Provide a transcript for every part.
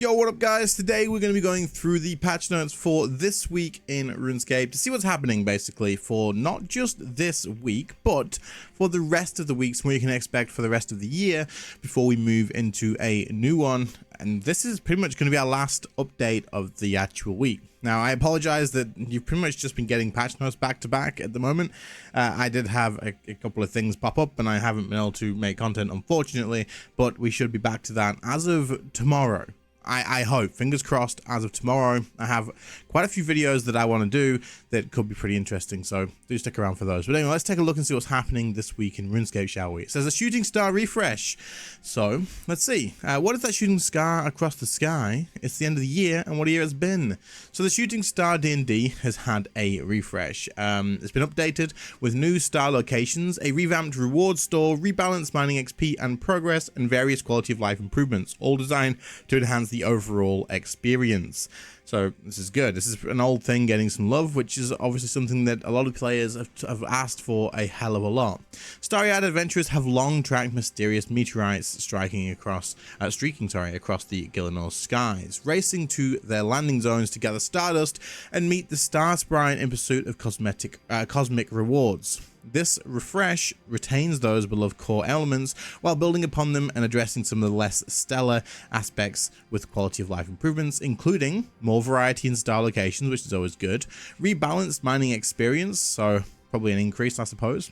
Yo, what up guys? Today we're going to be going through the patch notes for this week in RuneScape to see what's happening basically for not just this week, but for the rest of the weeks, what you can expect for the rest of the year before we move into a new one. And this is pretty much going to be our last update of the actual week. Now, I apologize that you've pretty much just been getting patch notes back to back at the moment. I did have a couple of things pop up and I haven't been able to make content, unfortunately, but we should be back to that as of tomorrow. I hope, fingers crossed, as of tomorrow. I have quite a few videos that I want to do that could be pretty interesting, so do stick around for those. But anyway, let's take a look and see what's happening this week in RuneScape, shall we? It says a shooting star refresh. So let's see. What is that shooting star across the sky? It's the end of the year, and what a year it's been. So the shooting star D&D has had a refresh. It's been updated with new star locations, a revamped reward store, rebalanced mining XP and progress, and various quality of life improvements, all designed to enhance the overall experience. So this is good. This is an old thing getting some love, which is obviously something that a lot of players have asked for a hell of a lot. Starry-eyed adventurers have long tracked mysterious meteorites streaking across the Gielinor skies, racing to their landing zones to gather stardust and meet the Star Sprite in pursuit of cosmic rewards. This refresh retains those beloved core elements while building upon them and addressing some of the less stellar aspects with quality of life improvements, including more variety in star locations, which is always good, rebalanced mining experience, so probably an increase, I suppose,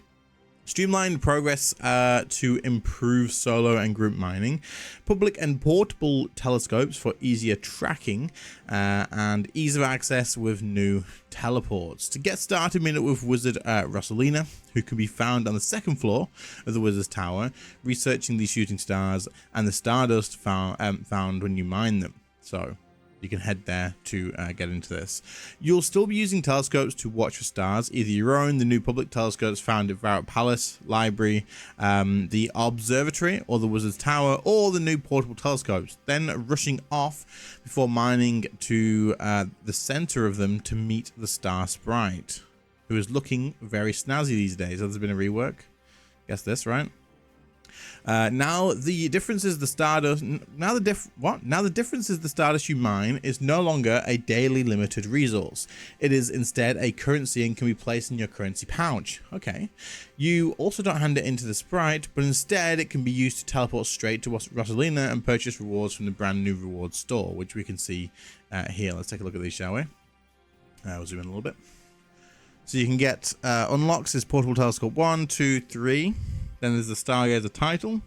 streamlined progress to improve solo and group mining, public and portable telescopes for easier tracking, and ease of access with new teleports. To get started, meet up with Wizard Rosalina, who can be found on the second floor of the Wizard's Tower, researching the shooting stars and the stardust found when you mine them. So you can head there to get into this. You'll still be using telescopes to watch for stars, either your own, the new public telescopes found at Varrock Palace Library, the Observatory, or the Wizard's Tower, or the new portable telescopes, then rushing off before mining to the center of them to meet the Star Sprite, who is looking very snazzy these days. There's been a rework. Guess this, right? Now the difference is the stardust. Now the difference is the stardust you mine is no longer a daily limited resource. It is instead a currency and can be placed in your currency pouch. Okay. You also don't hand it into the sprite, but instead it can be used to teleport straight to Rosalina and purchase rewards from the brand new reward store, which we can see here. Let's take a look at these, shall we? We'll zoom in a little bit. So you can get unlocks is portable telescope 1, 2, 3. Then there's the Stargazer title.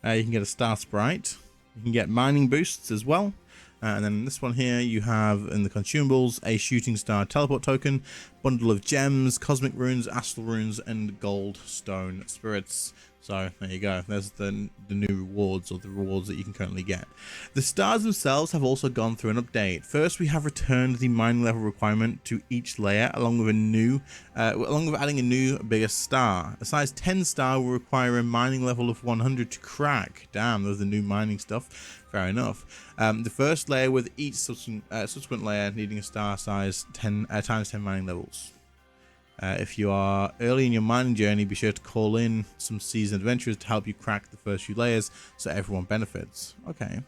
You can get a Star Sprite. You can get mining boosts as well. And then this one here, you have in the consumables a shooting star teleport token, bundle of gems, cosmic runes, astral runes, and gold stone spirits. So there you go. There's the new rewards, or the rewards that you can currently get. The stars themselves have also gone through an update. First, we have returned the mining level requirement to each layer, along with adding a new, bigger star. A size 10 star will require a mining level of 100 to crack. Damn, those are the new mining stuff. Fair enough. The first layer with each subsequent layer needing a star size 10 times 10 mining levels. If you are early in your mining journey, be sure to call in some seasoned adventurers to help you crack the first few layers so everyone benefits. Okay.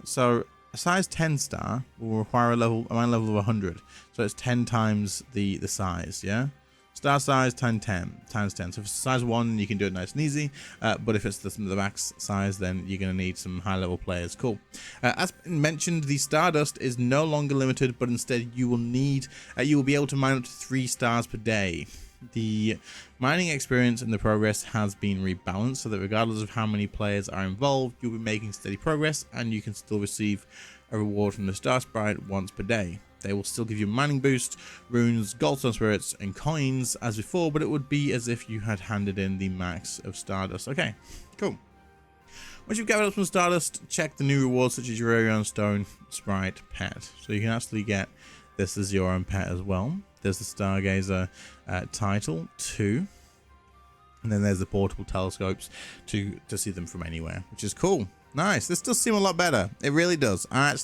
So a size 10 star will require a mining level of 100. So it's 10 times the size, yeah? Star size times 10. So if it's size 1, you can do it nice and easy. But if it's the max size, then you're going to need some high-level players. Cool. As mentioned, the Stardust is no longer limited, but instead you will be able to mine up to 3 stars per day. The mining experience and the progress has been rebalanced so that regardless of how many players are involved, you'll be making steady progress and you can still receive a reward from the Star Sprite once per day. They will still give you mining boost, runes, goldstone spirits, and coins as before, but it would be as if you had handed in the max of Stardust. Okay, cool. Once you've gathered up some Stardust, check the new rewards such as your very own Stone Sprite pet. So you can actually get this as your own pet as well. There's the Stargazer title 2. And then there's the portable telescopes to see them from anywhere, which is cool. Nice. This does seem a lot better. It really does. I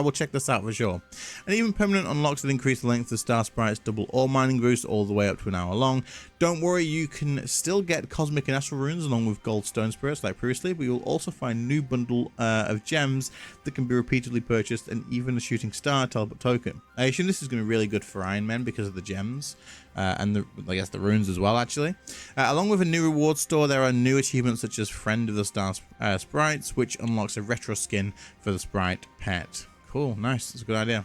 will check this out for sure. And even permanent unlocks that increase the length of Star Sprite's double ore mining boost all the way up to an hour long. Don't worry, you can still get Cosmic and Astral Runes along with Gold Stone Spirits like previously, but you'll also find a new bundle of gems that can be repeatedly purchased, and even a Shooting Star Teleport Token. I assume this is going to be really good for Iron Man because of the gems and I guess the runes as well, actually. Along with a new reward store, there are new achievements such as Friend of the Star Sprites, which unlocks a retro skin for the Sprite pet. Cool, nice, that's a good idea.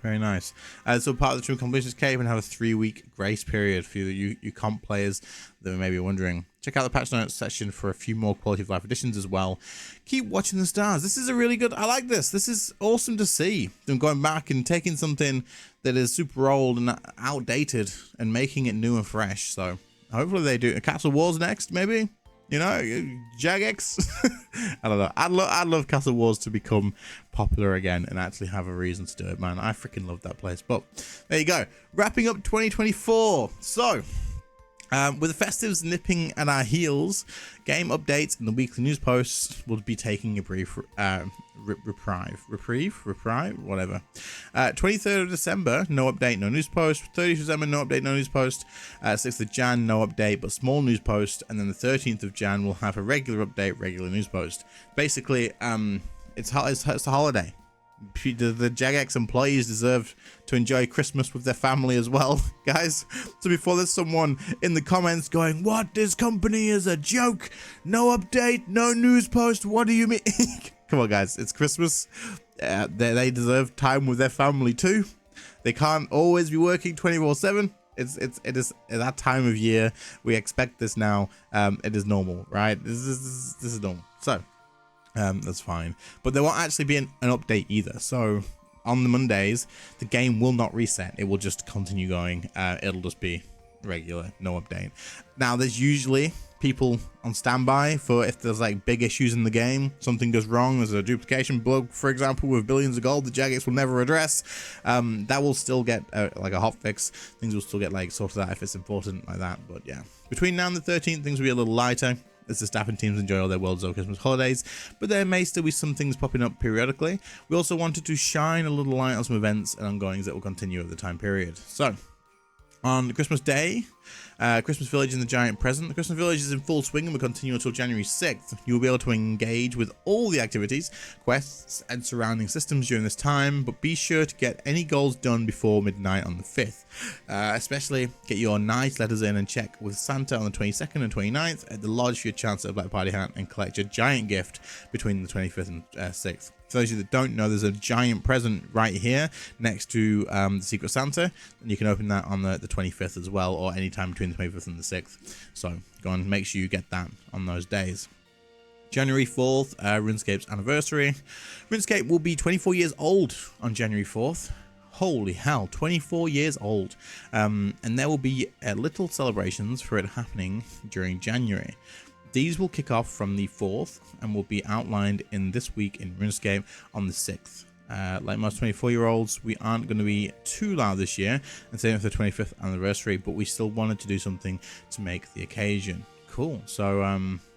Very nice. So part of the True Completionist Cave and have a 3-week grace period for you comp players that may be wondering. Check out the patch notes section for a few more quality of life additions as well. Keep watching the stars. This is a really good, I like this. This is awesome to see them going back and taking something that is super old and outdated and making it new and fresh. So hopefully they do. Castle Wars next, maybe? You know, Jagex. I don't know. I'd love Castle Wars to become popular again and actually have a reason to do it, man. I freaking love that place. But there you go. Wrapping up 2024. So, with the festives nipping at our heels, game updates and the weekly news posts will be taking a brief reprieve, whatever. 23rd of December, no update, no news post. 30th of December, no update, no news post. 6th of Jan, no update, but small news post. And then the 13th of Jan, we'll have a regular update, regular news post. Basically, it's a holiday. The Jagex employees deserve to enjoy Christmas with their family as well, guys. So before there's someone in the comments going, what, this company is a joke, no update, no news post, what do you mean? Come on, guys, it's Christmas. They deserve time with their family too. They can't always be working 24/7. It is that time of year. We expect this now. It is normal, right? This is normal. So that's fine, but there won't actually be an update either. So on the Mondays, the game will not reset. It will just continue going. It'll just be regular, no update. Now there's usually people on standby for if there's like big issues in the game, something goes wrong, there's a duplication bug, for example, with billions of gold the Jagex will never address. That will still get like a hot fix. Things will still get like sorted out if it's important like that. But yeah, between now and the 13th, things will be a little lighter as the staff and teams enjoy all their World's Own Christmas holidays, but there may still be some things popping up periodically. We also wanted to shine a little light on some events and ongoings that will continue over the time period. So on Christmas Day, Christmas Village and the Giant Present. The Christmas Village is in full swing and will continue until January 6th. You will be able to engage with all the activities, quests, and surrounding systems during this time, but be sure to get any goals done before midnight on the 5th. Especially get your nice letters in and check with Santa on the 22nd and 29th at the lodge for your chance at a Black Party hat and collect your giant gift between the 25th and 6th. For those of you that don't know, there's a giant present right here next to the Secret Santa, and you can open that on the 25th as well, or any time between the 25th and the 6th. So go on, make sure you get that on those days. January 4th, RuneScape's anniversary. RuneScape will be 24 years old on January 4th. Holy hell, 24 years old. And there will be little celebrations for it happening during January. These will kick off from the 4th and will be outlined in this week in RuneScape on the 6th. Like most 24-year-olds, we aren't going to be too loud this year, and same for the 25th anniversary, but we still wanted to do something to make the occasion. Cool. So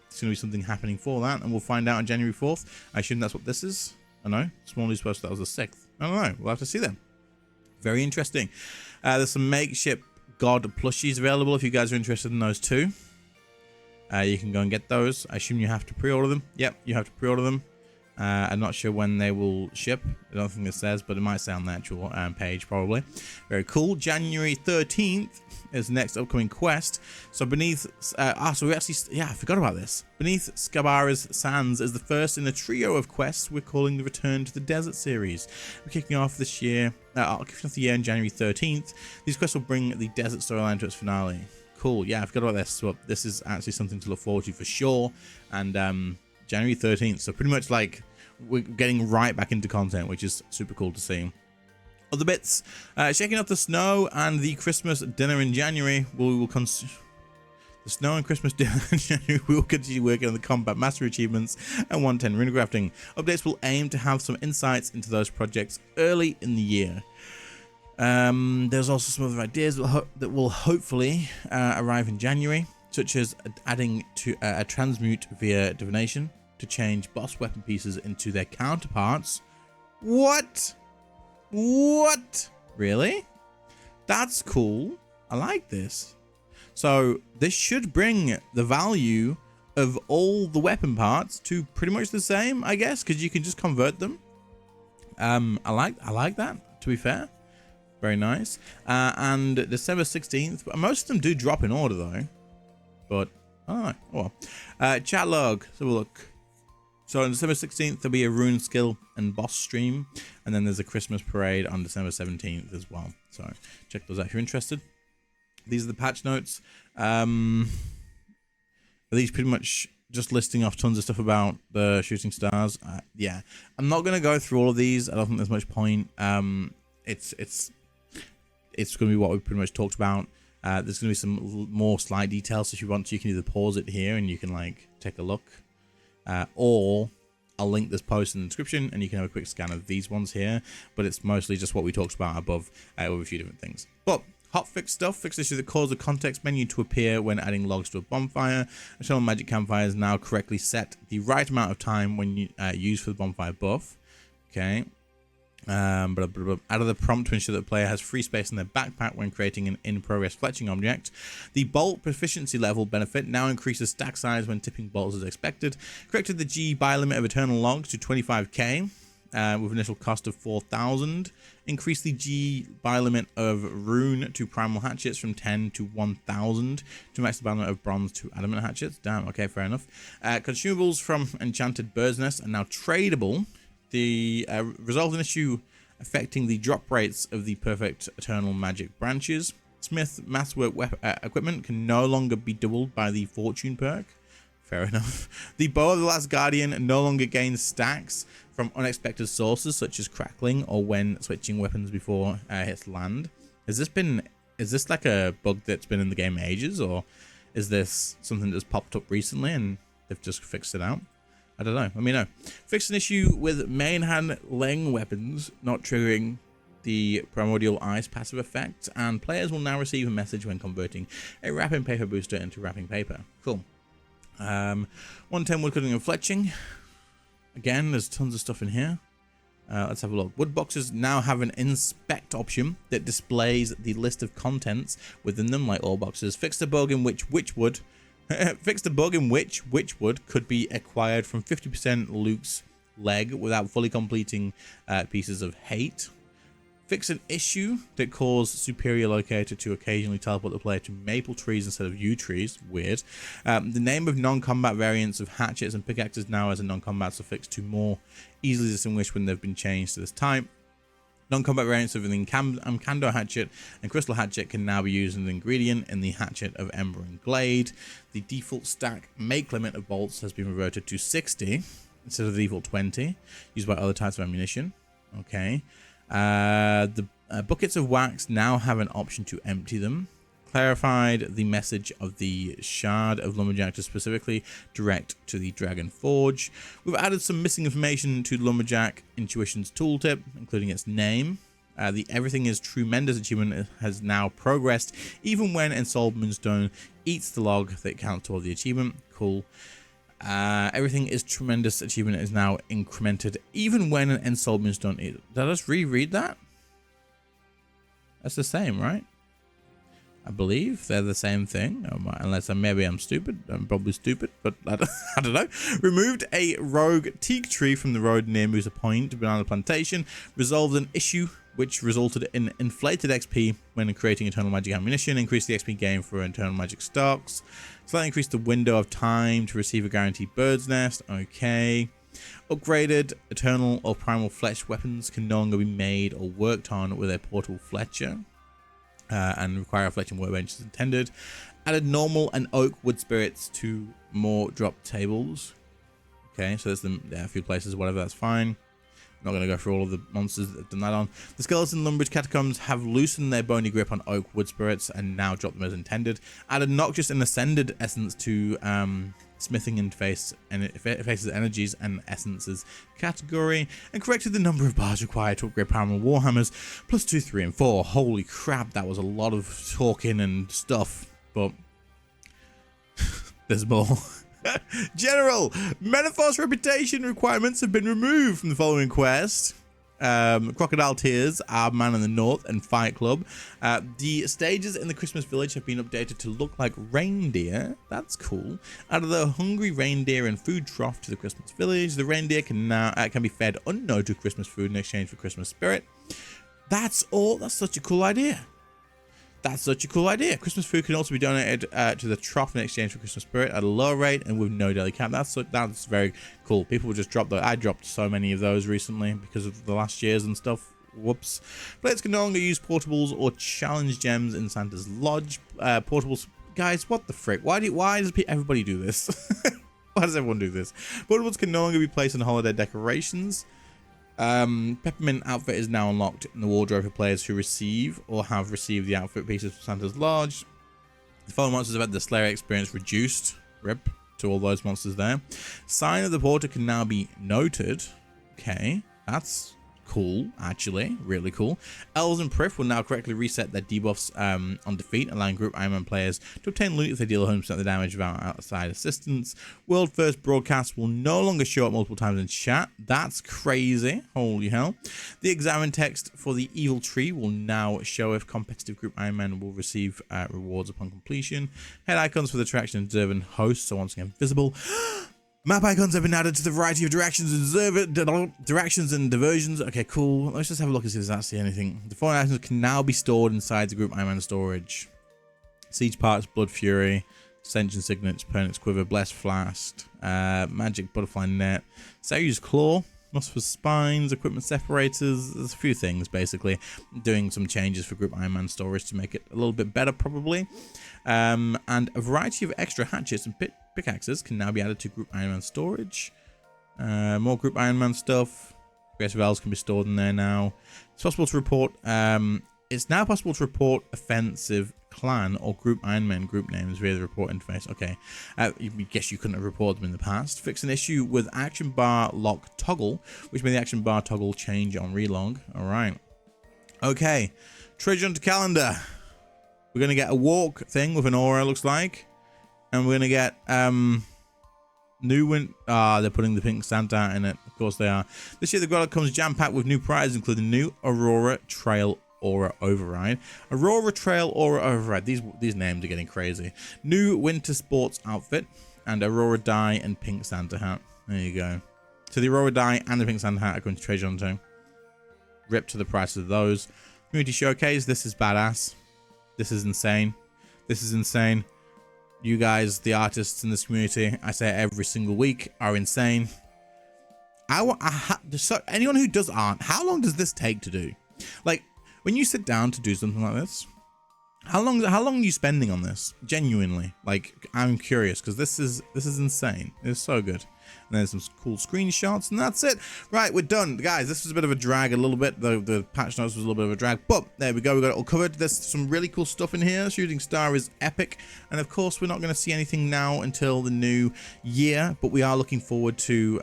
it's going to be something happening for that, and we'll find out on January 4th. I assume that's what this is. I don't know. Small news post that was the 6th. I don't know. We'll have to see then. Very interesting. There's some makeshift god plushies available if you guys are interested in those too. You can go and get those. I assume you have to pre-order them. Yep, you have to pre-order them. I'm not sure when they will ship. I don't think it says, but it might say on the actual page probably. Very cool. January 13th is the next upcoming quest. So beneath, so we actually, yeah, I forgot about this. Beneath Skabara's Sands is the first in a trio of quests we're calling the Return to the Desert series. We're kicking off this year, kicking off the year on January 13th. These quests will bring the desert storyline to its finale. Cool. Yeah, I forgot about this. But this is actually something to look forward to for sure. And January 13th. So pretty much like we're getting right back into content, which is super cool to see. Other bits, checking out the snow and the Christmas dinner in January. The snow and Christmas dinner in January. We will continue working on the combat mastery achievements and 110 rune crafting. Updates will aim to have some insights into those projects early in the year. There's also some other ideas that will hopefully arrive in January, such as adding to a transmute via divination to change boss weapon pieces into their counterparts. What? Really? That's cool. I like this. So this should bring the value of all the weapon parts to pretty much the same, I guess, because you can just convert them. I like that, to be fair. Very nice. And December 16th, most of them do drop in order though. But, oh well. Chat log, let's have a look. So on December 16th, there'll be a rune skill and boss stream. And then there's a Christmas parade on December 17th as well. So check those out if you're interested. These are the patch notes. Are these pretty much just listing off tons of stuff about the shooting stars? Yeah, I'm not going to go through all of these. I don't think there's much point. It's going to be what we pretty much talked about. There's going to be some more slight details. So if you want to, you can either pause it here and you can like take a look. Or I'll link this post in the description and you can have a quick scan of these ones here. But it's mostly just what we talked about above with a few different things. But hotfix stuff, fix issue that cause the context menu to appear when adding logs to a bonfire. Eternal Magic Campfire is now correctly set the right amount of time when you use for the bonfire buff. Okay. Add of the prompt to ensure that the player has free space in their backpack when creating an in-progress fletching object. The bolt proficiency level benefit now increases stack size when tipping bolts as expected. Corrected the G buy limit of Eternal Logs to 25k. With initial cost of 4,000. Increase the G buy limit of rune to primal hatchets from 10 to 1,000 to max the buy limit of bronze to adamant hatchets. Damn, okay, fair enough. Consumables from Enchanted Bird's Nest are now tradable. The resolved an issue affecting the drop rates of the perfect eternal magic branches. Smith masterwork equipment can no longer be doubled by the fortune perk. Fair enough. The Bow of the Last Guardian no longer gains stacks from unexpected sources such as crackling or when switching weapons before hits land. Is this like a bug that's been in the game ages, or is this something that's popped up recently and they've just fixed it out? I don't know. Let me know. Fixed an issue with main hand Leng weapons not triggering the Primordial Ice passive effect, and players will now receive a message when converting a wrapping paper booster into wrapping paper. Cool. 110 woodcutting and fletching. Again, there's tons of stuff in here. Let's have a look. Wood boxes now have an inspect option that displays the list of contents within them, like all boxes. Fixed a bug in which wood could be acquired from 50% Luke's leg without fully completing pieces of hate. Fix an issue that caused Superior Locator to occasionally teleport the player to maple trees instead of yew trees. Weird. The name of non-combat variants of hatchets and pickaxes now has a non-combat suffix to more easily distinguish when they've been changed to this type. Non-combat variants of the Amkando hatchet and crystal hatchet can now be used as an ingredient in the hatchet of Ember and Glade. The default stack make limit of bolts has been reverted to 60 instead of the default 20 used by other types of ammunition. Okay. The buckets of wax now have an option to empty them. Clarified the message of the Shard of Lumberjack to specifically direct to the Dragon Forge. We've added some missing information to Lumberjack Intuition's tooltip, including its name. The Everything is Tremendous achievement has now progressed, even when Ensouled Moonstone eats the log that counts toward the achievement. Cool. Everything is Tremendous achievement is now incremented even when an Ensouled Moonstone eats. Did I just reread that? That's the same, right? I believe they're the same thing, unless maybe I'm stupid. I'm probably stupid, but I don't know. Removed a rogue teak tree from the road near Musa Point, Banana Plantation. Resolved an issue which resulted in inflated XP when creating Eternal Magic ammunition. Increased the XP gain for Eternal Magic stocks. Slightly increased the window of time to receive a guaranteed bird's nest. Okay. Upgraded Eternal or Primal Fletch weapons can no longer be made or worked on with a Portal Fletcher. And require a fletching workbench as intended. Added normal and oak wood spirits to more drop tables. Okay, so there's a few places, whatever, that's fine. I'm not going to go through all of the monsters that have done that on. The Skeleton Lumbridge Catacombs have loosened their bony grip on oak wood spirits and now drop them as intended. Added Noxious and Ascended essence to smithing and faces energies and essences category, and corrected the number of bars required to upgrade Paranormal Warhammers plus 2, 3, and 4. Holy crap, that was a lot of talking and stuff, but there's more. General, Menaphos reputation requirements have been removed from the following quest. Crocodile Tears, Our Man in the North, and Fight Club. The stages in the Christmas Village have been updated to look like reindeer. That's cool. Out of the hungry reindeer and food trough to the Christmas Village, the reindeer can now can be fed unnoted Christmas food in exchange for Christmas spirit. That's all. That's such a cool idea. That's such a cool idea. Christmas food can also be donated to the trough in exchange for Christmas spirit at a lower rate and with no daily cap. That's very cool. People will just drop those. I dropped so many of those recently because of the last years and stuff. Whoops. Players can no longer use portables or challenge gems in Santa's Lodge. Portables, guys, what the frick? Why does everybody do this? Why does everyone do this? Portables can no longer be placed on holiday decorations. Peppermint outfit is now unlocked in the wardrobe for players who receive or have received the outfit pieces from Santa's Lodge. The following monsters have had the Slayer experience reduced. RIP to all those monsters there. Sign of the Porter can now be noted. Okay, that's cool, actually, really cool. Elves and Prif will now correctly reset their debuffs on defeat, allowing Group Iron Man players to obtain loot if they deal 100% of the damage without outside assistance. World First broadcasts will no longer show up multiple times in chat. That's crazy. Holy hell. The examine text for the Evil Tree will now show if competitive Group Iron Man will receive rewards upon completion. Head icons for the attraction and observant hosts are once again visible. Map icons have been added to the variety of directions and diversions. Okay, cool. Let's just have a look and see if there's actually anything. The following items can now be stored inside the Group Iron Man storage. Siege Parts, Blood Fury, Ascension Signets, Pernix Quiver, Blessed Flask, Magic Butterfly Net, Saryu's Claw, Philosopher's Spines, Equipment Separators. There's a few things, basically. Doing some changes for Group Iron Man storage to make it a little bit better, probably. And a variety of extra hatchets and pickaxes can now be added to Group Iron Man storage. More Group Iron Man stuff. Creative Elves can be stored in there now. It's possible to report. It's now possible to report offensive clan or Group Iron Man group names via the report interface. Okay, I guess you couldn't have reported them in the past. Fix an issue with action bar lock toggle, which made the action bar toggle change on relog. All right. Okay, Treasure Hunter calendar. We're gonna get a walk thing with an aura, looks like. And we're gonna get new win. They're putting the pink Santa in it. Of course they are. This year the Grotto comes jam-packed with new prizes, including new Aurora Trail Aura Override. Aurora Trail Aura Override. These names are getting crazy. New winter sports outfit and Aurora dye and pink Santa hat. There you go. So the Aurora dye and the pink Santa hat are going to Treasure Hunting. Rip to the price of those. Community showcase. This is badass. This is insane. This is insane. You guys, the artists in this community, I say it every single week, are insane. So anyone who does art, how long does this take to do? Like, when you sit down to do something like this, how long are you spending on this? Genuinely, like, I'm curious because this is insane. It's so good. And there's some cool screenshots, and that's it. Right, we're done, guys. This was a bit of a drag, a little bit. The patch notes was a little bit of a drag, but there we go. We got it all covered. There's some really cool stuff in here. Shooting Star is epic, and of course, we're not going to see anything now until the new year. But we are looking forward to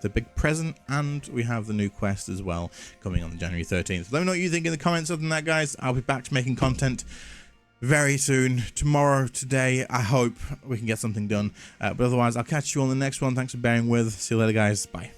the big present, and we have the new quest as well coming on the January 13th. Let me know what you think in the comments. Other than that, guys, I'll be back to making content very soon. Tomorrow, today, I hope we can get something done. But otherwise, I'll catch you on the next one. Thanks for bearing with. See you later, guys. Bye.